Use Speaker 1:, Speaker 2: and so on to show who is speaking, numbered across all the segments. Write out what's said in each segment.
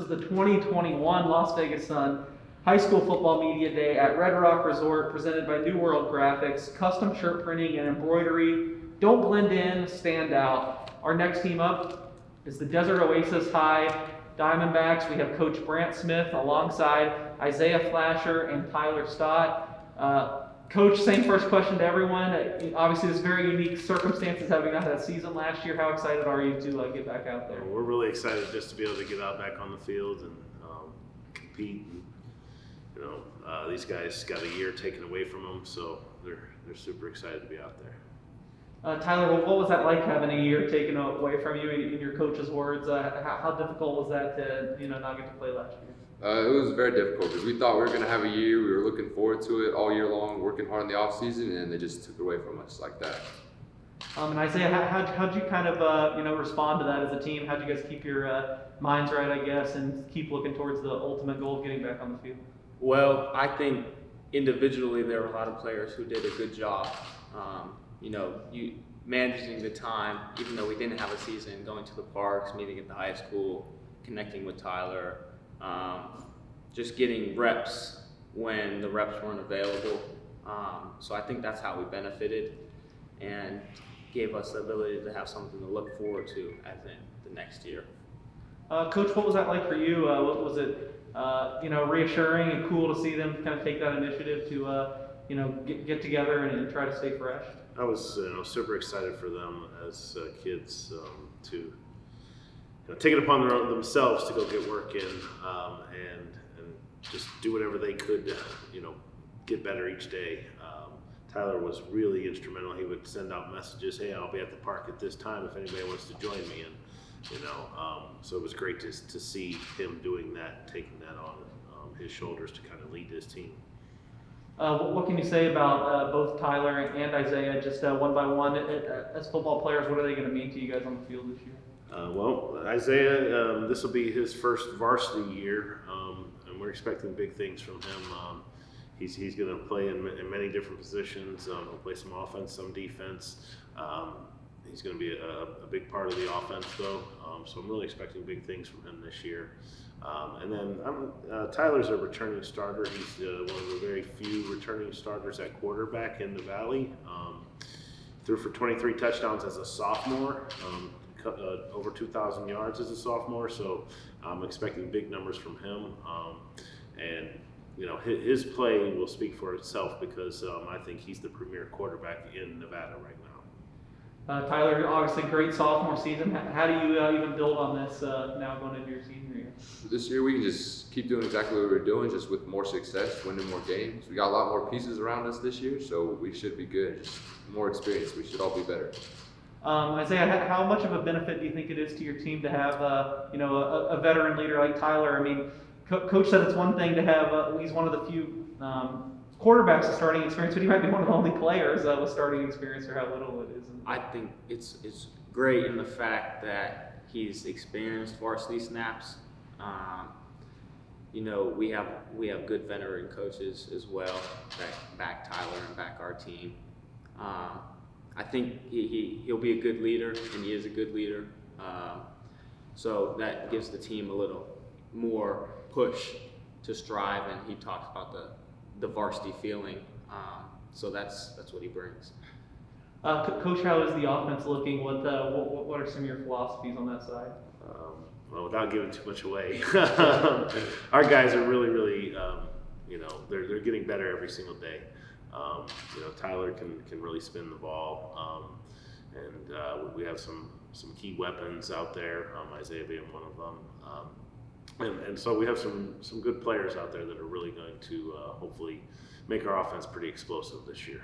Speaker 1: is the 2021 Las Vegas Sun High School Football Media Day at Red Rock Resort, presented by New World Graphics. Custom shirt printing and embroidery. Don't blend in, stand out. Our next team up is the Desert Oasis High Diamondbacks. We have Coach Brant Smith alongside Isaiah Flasher and Tyler Stott. Coach, same first question to everyone. Obviously, there's very unique circumstances having not had a season last year. How excited are you to get back out there?
Speaker 2: We're really excited just to be able to get out back on the field and compete. And, these guys got a year taken away from them, so they're super excited to be out there.
Speaker 1: Tyler, what was that like having a year taken away from you? In your coach's words, how difficult was that to not get to play last year?
Speaker 3: It was very difficult because we thought we were going to have a year. We were looking forward to it all year long, working hard in the off season, and they just took it away from us like that.
Speaker 1: And Isaiah, how'd you kind of respond to that as a team? How'd you guys keep your minds right, I guess, and keep looking towards the ultimate goal of getting back on the field?
Speaker 4: Well, I think individually there were a lot of players who did a good job. Managing the time, even though we didn't have a season, going to the parks, meeting at the high school, connecting with Tyler, just getting reps when the reps weren't available. So I think that's how we benefited and gave us the ability to have something to look forward to as in the next year.
Speaker 1: Coach, what was that like for you? Was it reassuring and cool to see them kind of take that initiative to get together and try to stay fresh?
Speaker 2: I was super excited for them as kids to take it upon themselves to go get work in and just do whatever they could to get better each day. Tyler was really instrumental. He would send out messages, "Hey, I'll be at the park at this time if anybody wants to join me." And so it was great to see him doing that, taking that on his shoulders to kind of lead his team.
Speaker 1: What can you say about both Tyler and Isaiah, just one by one, as football players? What are they going to mean to you guys on the field this year?
Speaker 2: Well, Isaiah, this will be his first varsity year, and we're expecting big things from him. He's going to play in many different positions. He'll play some offense, some defense. He's going to be a big part of the offense, though. So I'm really expecting big things from him this year. And then Tyler's a returning starter. He's one of the very few returning starters at quarterback in the Valley. Threw for 23 touchdowns as a sophomore, over 2,000 yards as a sophomore. So I'm expecting big numbers from him. And his play will speak for itself because I think he's the premier quarterback in Nevada right now.
Speaker 1: Tyler, obviously great sophomore season. How do you even build on this now going into your senior year?
Speaker 3: This year we can just keep doing exactly what we're doing, just with more success, winning more games. We got a lot more pieces around us this year, so we should be good. Just more experience. We should all be better.
Speaker 1: Isaiah, how much of a benefit do you think it is to your team to have a veteran leader like Tyler? I mean, Coach said it's one thing to have. He's one of the few quarterbacks with starting experience, but he might be one of the only players with starting experience, or how little it is.
Speaker 4: I think it's great in the fact that he's experienced varsity snaps. We have good veteran coaches as well that back Tyler and back our team. I think he'll be a good leader, and he is a good leader. So that gives the team a little more push to strive, and he talks about the varsity feeling. So that's what he brings.
Speaker 1: Coach, how is the offense looking? What are some of your philosophies on that side?
Speaker 2: Well, without giving too much away, our guys are really, they're getting better every single day. Tyler can really spin the ball, and we have some key weapons out there. Isaiah being one of them, and so we have some good players out there that are really going to hopefully make our offense pretty explosive this year.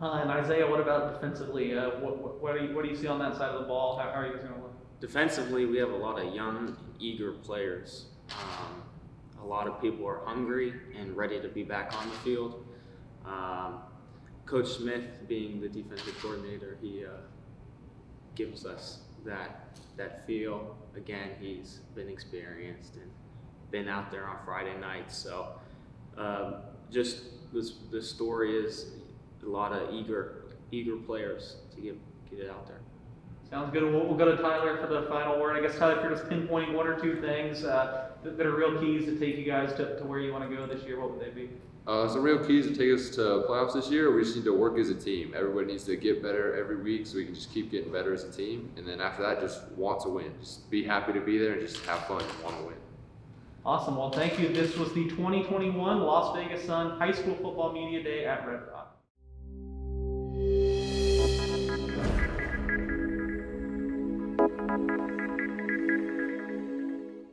Speaker 1: And Isaiah, what about defensively? What do you see on that side of the ball? How are you guys going to look?
Speaker 4: Defensively, we have a lot of young, eager players. A lot of people are hungry and ready to be back on the field. Coach Smith, being the defensive coordinator, he gives us that feel. Again, he's been experienced and been out there on Friday nights. So just the story is a lot of eager players to get it out there.
Speaker 1: Sounds good. We'll go to Tyler for the final word. I guess, Tyler, if you're just pinpointing one or two things that are real keys to take you guys to where you want to go this year, what would they be?
Speaker 3: Some real keys to take us to playoffs this year. We just need to work as a team. Everybody needs to get better every week so we can just keep getting better as a team. And then after that, just want to win. Just be happy to be there and just have fun and want to win.
Speaker 1: Awesome. Well, thank you. This was the 2021 Las Vegas Sun High School Football Media Day at Red Rock.